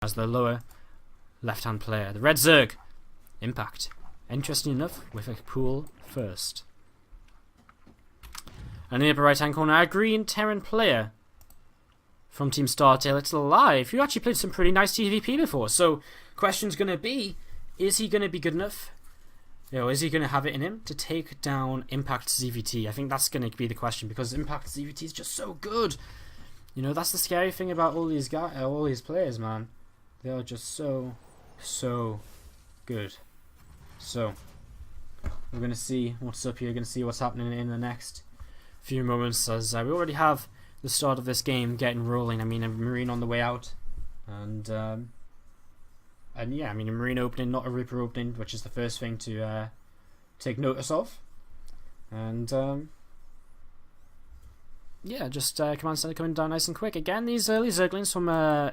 as the lower left-hand player. The red Zerg, Impact. Interesting enough, with a pool first. And in the upper right-hand corner, our green Terran player from Team Startail, it's aLive, who actually played some pretty nice TVP before. So, question's going to be, is he going to be good enough? You know, is he going to have it in him to take down Impact ZVT? I think that's going to be the question, because Impact ZVT is just so good. You know, that's the scary thing about all these guys, all these players, man. They are just so good. So, we're going to see what's up here. We're going to see what's happening in the next few moments, as we already have the start of this game getting rolling. I mean, a Marine on the way out, and yeah, I mean, a Marine opening, not a Reaper opening, which is the first thing to take notice of. And yeah, just Command Center coming down nice and quick. Again, these early Zerglings from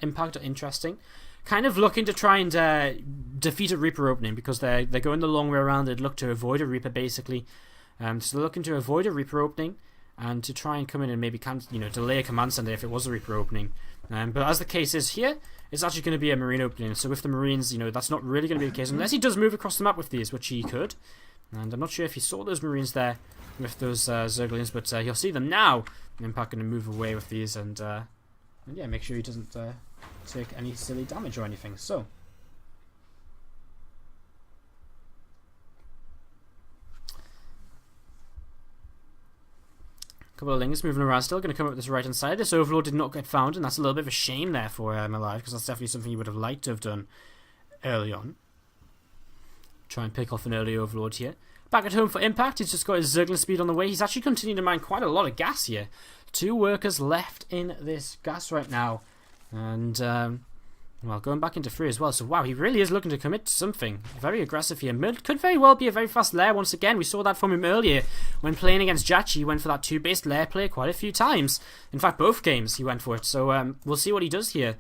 Impact are interesting. Kind of looking to try and defeat a Reaper opening, because they're going the long way around. They'd look to avoid a Reaper, basically. So they're looking to avoid a Reaper opening and to try and come in and maybe delay a Command Center if it was a Reaper opening. But as the case is here, it's actually going to be a Marine opening. So with the Marines, that's not really going to be the case, unless he does move across the map with these, which he could. And I'm not sure if he saw those Marines there with those Zerglings, but he'll see them now. Impact going to move away with these, and yeah, make sure he doesn't take any silly damage or anything. So, a couple of Lings moving around still, going to come up this right hand side. This Overlord did not get found, and that's a little bit of a shame there for aLive, because that's definitely something he would have liked to have done early on. Try and pick off an early Overlord here. Back at home for Impact, he's just got his Zergling speed on the way. He's actually continuing to mine quite a lot of gas here. 2 workers left in this gas right now. And, well, going back into free as well. So, wow, he really is looking to commit to something. Very aggressive here. Could very well be a very fast lair once again. We saw that from him earlier when playing against Jachi. He went for that 2-based lair play quite a few times. In fact, both games he went for it. So, we'll see what he does here.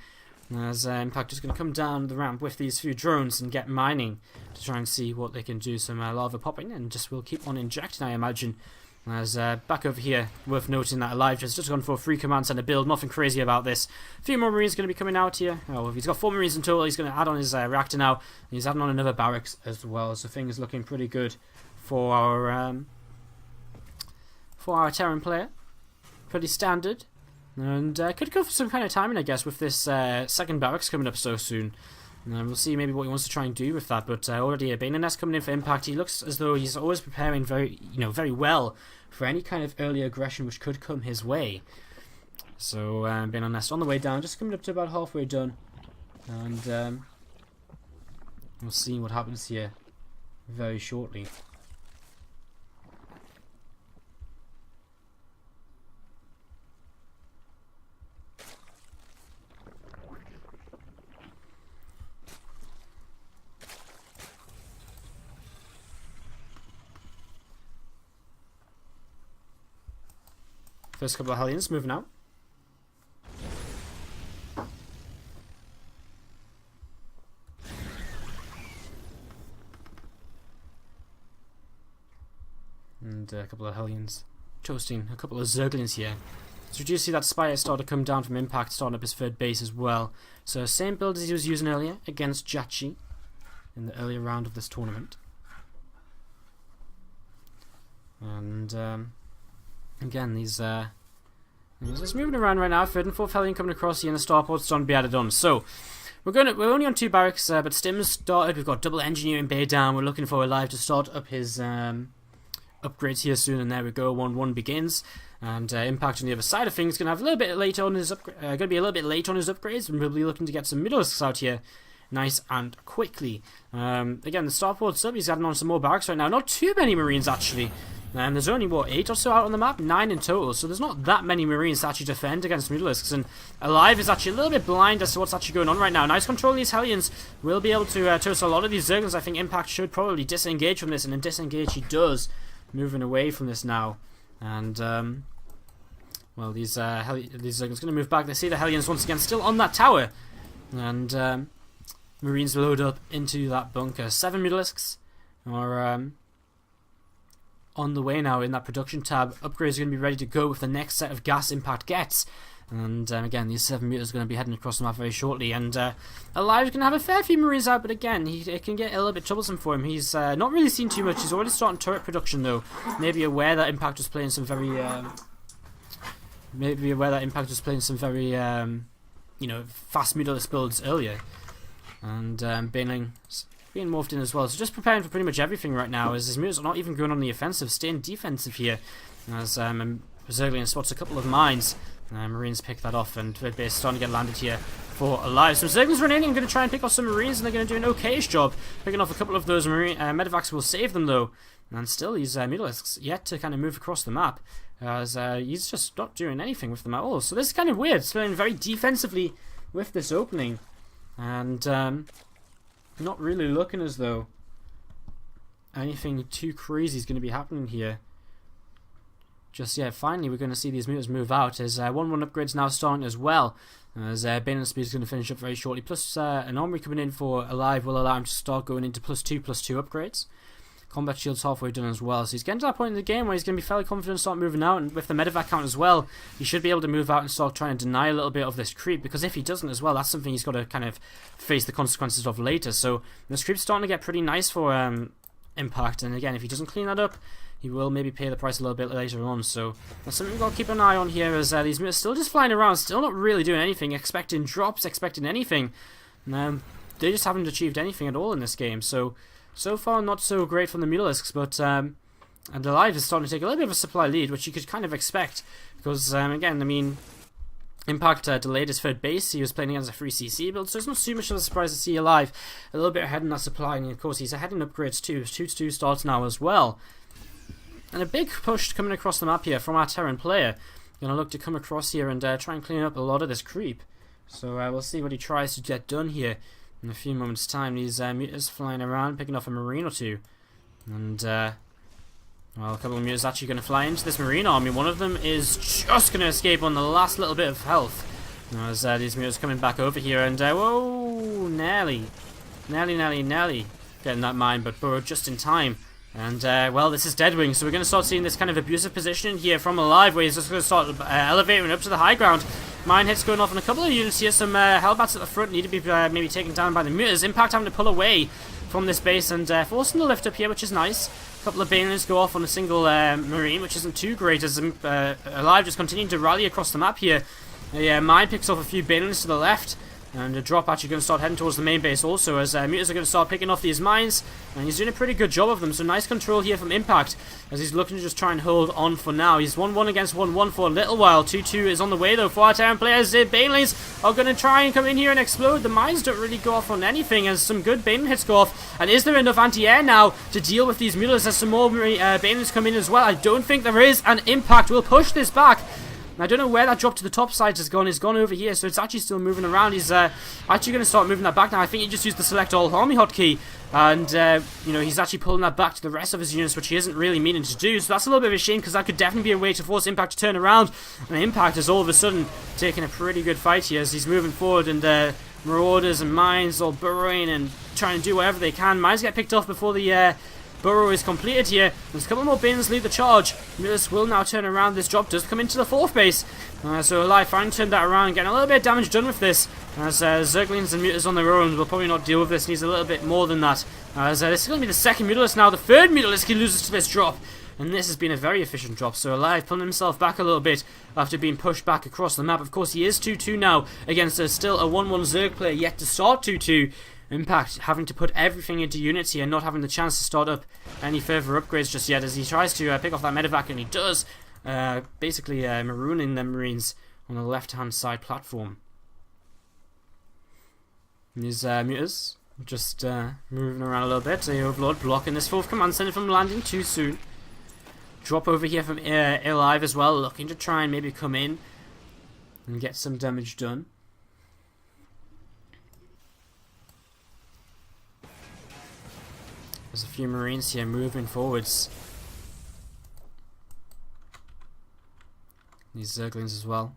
As Impact is going to come down the ramp with these few drones and get mining to try and see what they can do. Some lava popping, and just will keep on injecting, I imagine. As back over here, worth noting that aLive has just gone for a free Command Center build. Nothing crazy about this. A few more Marines going to be coming out here. Oh, he's got 4 Marines in total. He's going to add on his reactor now. And he's adding on another barracks as well. So things looking pretty good for our Terran player. Pretty standard. And could go for some kind of timing, I guess, with this second barracks coming up so soon. And we'll see maybe what he wants to try and do with that. But already a Bane Nest coming in for Impact. He looks as though he's always preparing very well for any kind of early aggression which could come his way. So Bane Nest on the way down, just coming up to about halfway done. And we'll see what happens here very shortly. First couple of Hellions moving out. And a couple of Hellions toasting a couple of Zerglings here. So we do see that Spire start to come down from Impact, starting up his third base as well. So same build as he was using earlier against Jachi in the earlier round of this tournament. And again, these just moving around right now. 3rd and 4th Hellion coming across here, and the starport's starting to be added on. So we're only on 2 barracks, but Stim's started. We've got double engineering bay down. We're looking for aLive to start up his upgrades here soon, and there we go. 1-1 begins, and Impact on the other side of things going to have a little bit late on his going to be a little bit late on his upgrades. We're probably looking to get some middle-isks out here. Nice and quickly. Again, the starport's up. He's adding on some more barracks right now. Not too many Marines, actually. There's only, 8 or so out on the map? 9 in total. So there's not that many Marines to actually defend against Mutalisks. And aLive is actually a little bit blind as to what's actually going on right now. Nice control of these Hellions. Will be able to toast a lot of these Zerglings. I think Impact should probably disengage from this. And then disengage he does. Moving away from this now. And, well, these Zerglings going to move back. They see the Hellions once again still on that tower. And Marines load up into that bunker. 7 Mutalisks are on the way now in that production tab. Upgrades are going to be ready to go with the next set of gas Impact gets. And again, these 7 meters are going to be heading across the map very shortly. And aLive can have a fair few Marines out, but again, it can get a little bit troublesome for him. He's not really seen too much. He's already starting turret production, though. Maybe aware that Impact was playing some very, you know, fast meterless builds earlier. And Baneling's being morphed in as well. So just preparing for pretty much everything right now, as his meters are not even going on the offensive, staying defensive here. As Zerglian spots a couple of mines. Marines pick that off, and third base starting to get landed here for aLive. So Zerglian's running in, going to try and pick off some Marines, and they're going to do an okayish job picking off a couple of those medevacs. Will save them though, and still these Mutalisks yet to kind of move across the map, as he's just not doing anything with them at all. So this is kind of weird, playing very defensively with this opening, and not really looking as though anything too crazy is going to be happening here just yet. Finally, we're going to see these meters move out, as 1-1 upgrades now starting as well, as Bane and Speed is going to finish up very shortly, plus an armory coming in for aLive will allow him to start going into +2/+2 upgrades. Combat shield's halfway done as well, so he's getting to that point in the game where he's going to be fairly confident to start moving out, and with the medevac count as well, he should be able to move out and start trying to deny a little bit of this creep, because if he doesn't as well, that's something he's got to kind of face the consequences of later. So this creep's starting to get pretty nice for Impact, and again, if he doesn't clean that up, he will maybe pay the price a little bit later on. So that's something we've got to keep an eye on here, as these meters still just flying around, still not really doing anything, expecting drops, expecting anything. They just haven't achieved anything at all in this game. So far not so great from the Mutalisks, but and aLive is starting to take a little bit of a supply lead, which you could kind of expect, because again, I mean, Impact delayed his third base. He was playing against a free CC build, so it's not too much of a surprise to see aLive a little bit ahead in that supply, and of course he's ahead in upgrades too. 2-2 starts now as well. And a big push coming across the map here from our Terran player. Going to look to come across here and try and clean up a lot of this creep. So we'll see what he tries to get done here in a few moments' time. These meters flying around, picking off a Marine or two. And, well, a couple of meters actually going to fly into this Marine army. One of them is just going to escape on the last little bit of health. As these meters coming back over here. And, whoa, Nelly. Getting that mine, but burrowed just in time. And, well, this is Deadwing, so we're going to start seeing this kind of abusive positioning here from aLive, where he's just going to start elevating up to the high ground. Mine hits going off on a couple of units here. Some Hellbats at the front need to be maybe taken down by the meters. Impact having to pull away from this base and forcing the lift up here, which is nice. A couple of Banelings go off on a single Marine, which isn't too great, as aLive just continuing to rally across the map here. Mine picks off a few Banelings to the left. And a drop actually going to start heading towards the main base also, as meters are going to start picking off these mines, and he's doing a pretty good job of them. So nice control here from Impact, as he's looking to just try and hold on for now. He's 1-1 against 1-1 for a little while. 2-2 is on the way though for our Terran players. The Banelings are going to try and come in here and explode. The mines don't really go off on anything, as some good Baneling hits go off. And is there enough anti-air now to deal with these mulas as some more Banelings come in as well? I don't think there is, and Impact will push this back. I don't know where that drop to the top side has gone. It's gone over here, so it's actually still moving around. He's actually going to start moving that back now. I think he just used the select all army hotkey, and you know, he's actually pulling that back to the rest of his units, which he isn't really meaning to do. So that's a little bit of a shame, because that could definitely be a way to force Impact to turn around. And Impact is all of a sudden taking a pretty good fight here as he's moving forward, and Marauders and Mines all burrowing and trying to do whatever they can. Mines get picked off before the burrow is completed here. There's a couple more Banes lead the charge. Mulas will now turn around. This drop does come into the fourth base. So aLive finally turned that around, getting a little bit of damage done with this. As Zerglings and Mutas on their own will probably not deal with this. Needs a little bit more than that. As this is going to be the second Mutalisk now. The third Mutalisk he loses to this drop. And this has been a very efficient drop. So aLive pulling himself back a little bit after being pushed back across the map. Of course, he is 2-2 now against still a 1-1 Zerg player yet to start 2-2. Impact having to put everything into units here, not having the chance to start up any further upgrades just yet, as he tries to pick off that medevac, and he does, basically marooning the Marines on the left-hand side platform. These mutas just moving around a little bit. The Overlord blocking this fourth command center from landing too soon. Drop over here from aLive as well, looking to try and maybe come in and get some damage done. There's a few Marines here moving forwards. These Zerglings as well.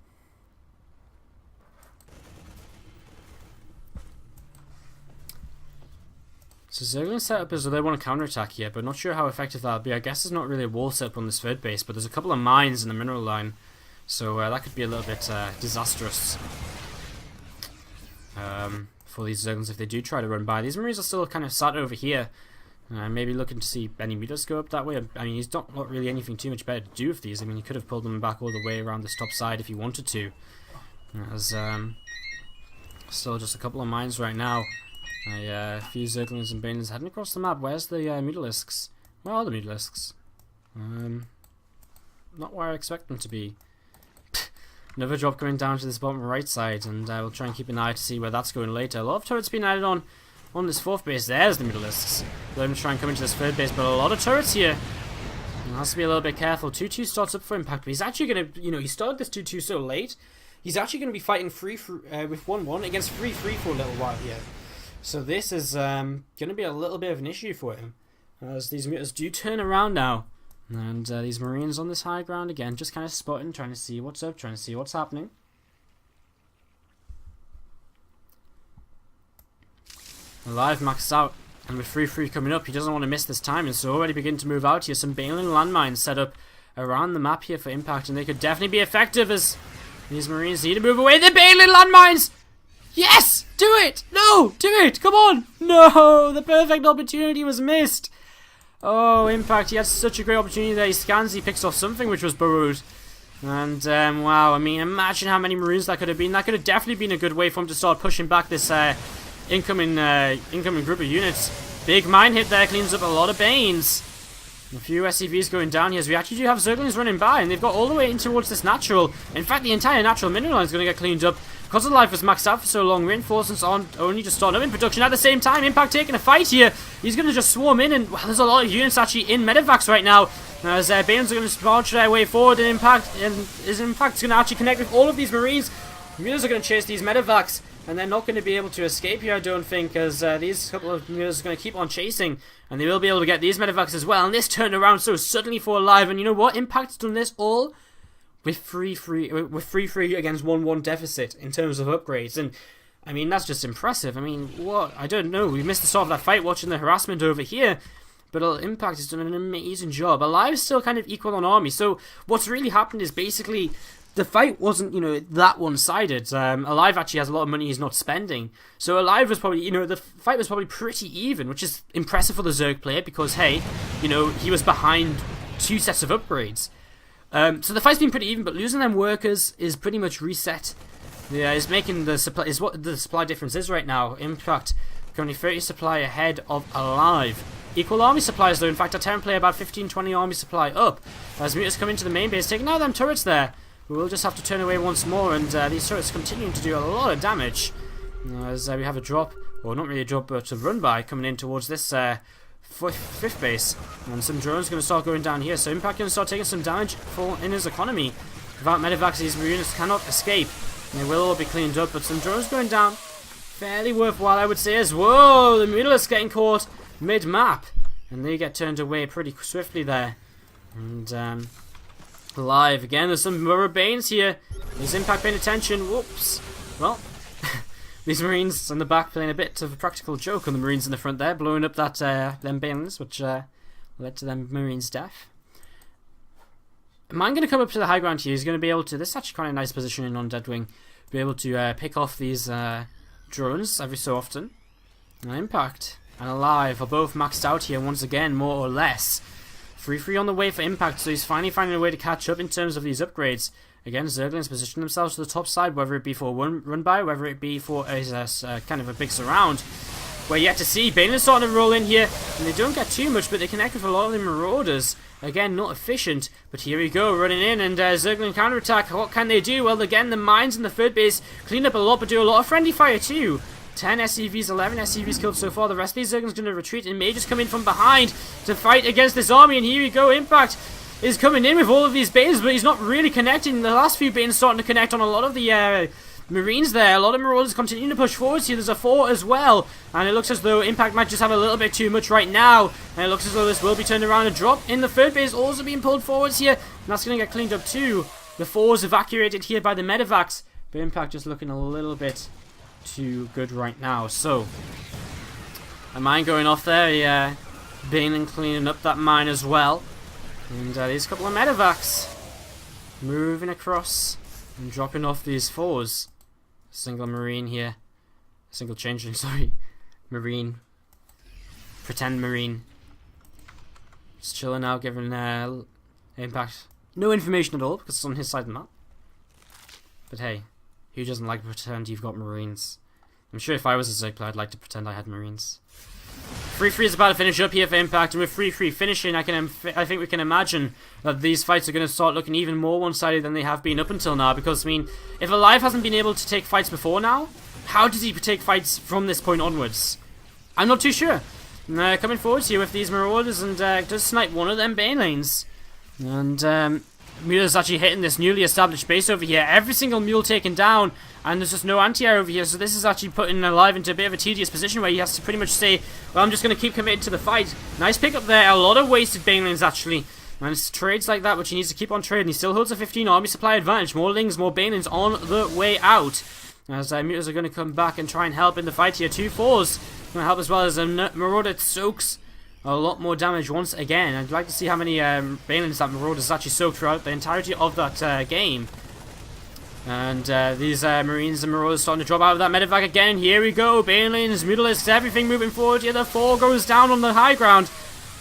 So Zerglings set up as though they want to counterattack here, but not sure how effective that'll be. I guess there's not really a wall set up on this third base, but there's a couple of mines in the mineral line. So that could be a little bit disastrous for these Zerglings if they do try to run by. These Marines are still kind of sat over here. Maybe looking to see any meters go up that way. I mean, he's not really anything too much better to do with these. I mean, he could have pulled them back all the way around this top side if he wanted to. There's still just a couple of mines right now. A few Zerglings and Banelings heading across the map. Where's the Mutalisks? Where are the Mutalisks? Not where I expect them to be. Another drop coming down to this bottom right side, and we'll try and keep an eye to see where that's going later. A lot of turrets being added on this fourth base. There's the Mutalisks. Let them try and come into this third base, but a lot of turrets here. He has to be a little bit careful. 2-2 starts up for Impact, but he's actually going to, he started this 2-2 so late, he's actually going to be fighting with 1-1 against 3-3 for a little while here. So this is going to be a little bit of an issue for him, as these Mutas do turn around now. And these Marines on this high ground again, just kind of spotting, trying to see what's up, trying to see what's happening. aLive maxed out, and with 3-3 coming up, he doesn't want to miss this time, and so already beginning to move out here. Some Baneling landmines set up around the map here for Impact, and they could definitely be effective as these Marines need to move away. The Baneling landmines! Yes! Do it! No! Do it! Come on! No! The perfect opportunity was missed! Oh, Impact, he had such a great opportunity there. He scans, he picks off something which was burrowed. And, wow, I mean, imagine how many Marines that could have been. That could have definitely been a good way for him to start pushing back this incoming group of units. Big mine hit there, cleans up a lot of Banes. A few SCVs going down here, as we actually do have Zerglings running by, and they've got all the way in towards this natural. In fact, the entire natural mineral line is going to get cleaned up. Because aLive was maxed out for so long, reinforcements aren't only just starting up in production. At the same time, Impact taking a fight here. He's going to just swarm in, and well, there's a lot of units actually in medevacs right now. As Banes are going to march their way forward, and Impact is going to actually connect with all of these Marines. Mutas are going to chase these medevacs, and they're not going to be able to escape here, I don't think, as these couple of Mutas are going to keep on chasing, and they will be able to get these medevacs as well. And this turned around so suddenly for aLive, and you know what? Impact's done this all with 3-3 against 1-1 deficit in terms of upgrades, and I mean that's just impressive. I mean, what? I don't know. We missed the start of that fight watching the harassment over here, but Impact has done an amazing job. aLive is still kind of equal on army, so what's really happened is basically the fight wasn't, that one-sided. aLive actually has a lot of money he's not spending, so aLive was probably, the fight was probably pretty even, which is impressive for the Zerg player because hey, he was behind 2 sets of upgrades. So the fight's been pretty even, but losing them workers is pretty much reset. Yeah, is making the supply is what the supply difference is right now. Impact currently 30 supply ahead of aLive. Equal army supplies though. In fact, a Terran player about 15-20 army supply up. As Mutas come into the main base, taking out them turrets there. We will just have to turn away once more, and these turrets continuing to do a lot of damage. As we have a drop, or not really a drop, but a run by coming in towards this fifth base, and some drones going to start going down here, so Impact going to start taking some damage in his economy. Without medevacs, these units cannot escape, and they will all be cleaned up, but some drones going down, fairly worthwhile I would say as whoa, the Mutalisks getting caught mid-map, and they get turned away pretty swiftly there. And aLive again, there's some more Banes here. Is Impact paying attention? Whoops. Well, these Marines on the back playing a bit of a practical joke on the Marines in the front there, blowing up that them Banelings, which led to them Marines' death. Mine going to come up to the high ground here. He's going to be able to, this is actually quite a nice positioning on Deadwing, be able to pick off these drones every so often. And Impact and aLive are both maxed out here once again, more or less. 3-3 on the way for Impact, so he's finally finding a way to catch up in terms of these upgrades. Again, Zerglings position themselves to the top side, whether it be for one run by, whether it be for a kind of a big surround. We're yet to see. Banelings starting to roll in here, and they don't get too much, but they connect with a lot of the Marauders. Again, not efficient, but here we go, running in, and Zergling counterattack. What can they do? Well, again, the mines in the third base clean up a lot, but do a lot of friendly fire too. 10 SCVs, 11 SCVs killed so far. The rest of these Zerglings going to retreat, and may just come in from behind to fight against this army, and here we go, Impact is coming in with all of these Banes, but he's not really connecting. The last few Banes starting to connect on a lot of the Marines there. A lot of Marauders continuing to push forwards here. There's a 4 as well, and it looks as though Impact might just have a little bit too much right now, and it looks as though this will be turned around. A drop in the third base also being pulled forwards here, and that's going to get cleaned up too. The 4's evacuated here by the medevacs, but Impact just looking a little bit too good right now. So a mine going off there, yeah, Baneling cleaning up that mine as well. And these couple of medevacs. moving across and dropping off these fours. Single Marine here. Single changeling, sorry. Marine. Pretend Marine. Just chilling out, giving Impact no information at all because it's on his side of the map. But hey, who doesn't like to pretend you've got Marines? I'm sure if I was a Zerg player, I'd like to pretend I had Marines. 3-3 is about to finish up here for Impact, and with 3-3 finishing, I think we can imagine that these fights are going to start looking even more one-sided than they have been up until now. Because, I mean, if aLive hasn't been able to take fights before now, how does he take fights from this point onwards? I'm not too sure. Coming forwards here with these Marauders, and does snipe one of them Bane lanes. And Mule's actually hitting this newly established base over here. Every single mule taken down, and there's just no anti-air over here, so this is actually putting aLive into a bit of a tedious position where he has to pretty much say, well, I'm just going to keep committed to the fight. Nice pick up there, a lot of wasted Bane lanes actually, and it's trades like that which he needs to keep on trading. He still holds a 15 army supply advantage, more Lings, more Bane lanes on the way out. As Mutas are going to come back and try and help in the fight here. 2 4s going to help as well as a Marauder soaks a lot more damage once again. I'd like to see how many Banelings that Marauders actually soaked throughout the entirety of that game. And these Marines and Marauders starting to drop out of that medevac again. Here we go, Banelings, Mutalisks, everything moving forward here. The 4 goes down on the high ground.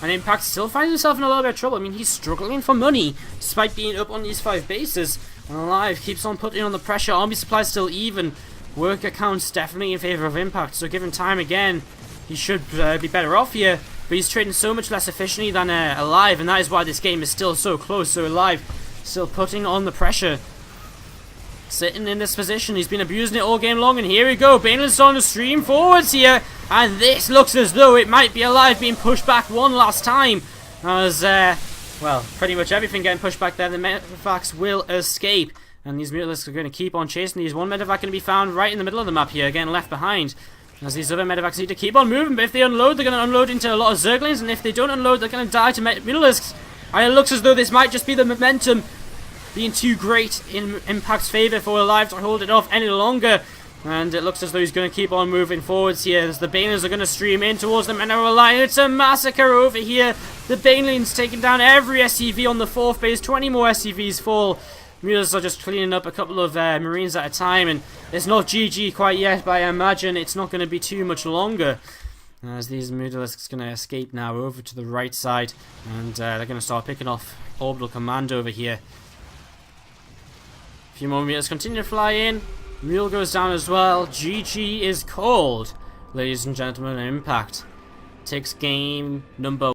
And Impact still finds himself in a little bit of trouble. I mean, he's struggling for money despite being up on these 5 bases. And aLive keeps on putting on the pressure. Army supply still even. Work accounts definitely in favour of Impact. So given time again, he should be better off here. But he's trading so much less efficiently than aLive, and that is why this game is still so close. So aLive still putting on the pressure. Sitting in this position, he's been abusing it all game long, and here we go. Baneling's starting to stream forwards here, and this looks as though it might be aLive being pushed back one last time. As, well, pretty much everything getting pushed back there. The medevacs will escape, and these Mutalisks are going to keep on chasing these. One medevac going to be found right in the middle of the map here, again left behind. As these other medevacs need to keep on moving, but if they unload, they're going to unload into a lot of Zerglings, and if they don't unload, they're going to die to Mutalisks. And it looks as though this might just be the momentum being too great in Impact's favour for aLive to hold it off any longer. And it looks as though he's going to keep on moving forwards here as the Banelings are going to stream in towards them, and aLive, it's a massacre over here. The Banelings taking down every SCV on the 4th base, 20 more SCVs fall. Mutas are just cleaning up a couple of Marines at a time, and it's not GG quite yet, but I imagine it's not going to be too much longer. As these Mutalisks are going to escape now over to the right side, and they're going to start picking off Orbital Command over here. A few more Mutas continue to fly in. Mule goes down as well. GG is called, ladies and gentlemen. Impact takes game number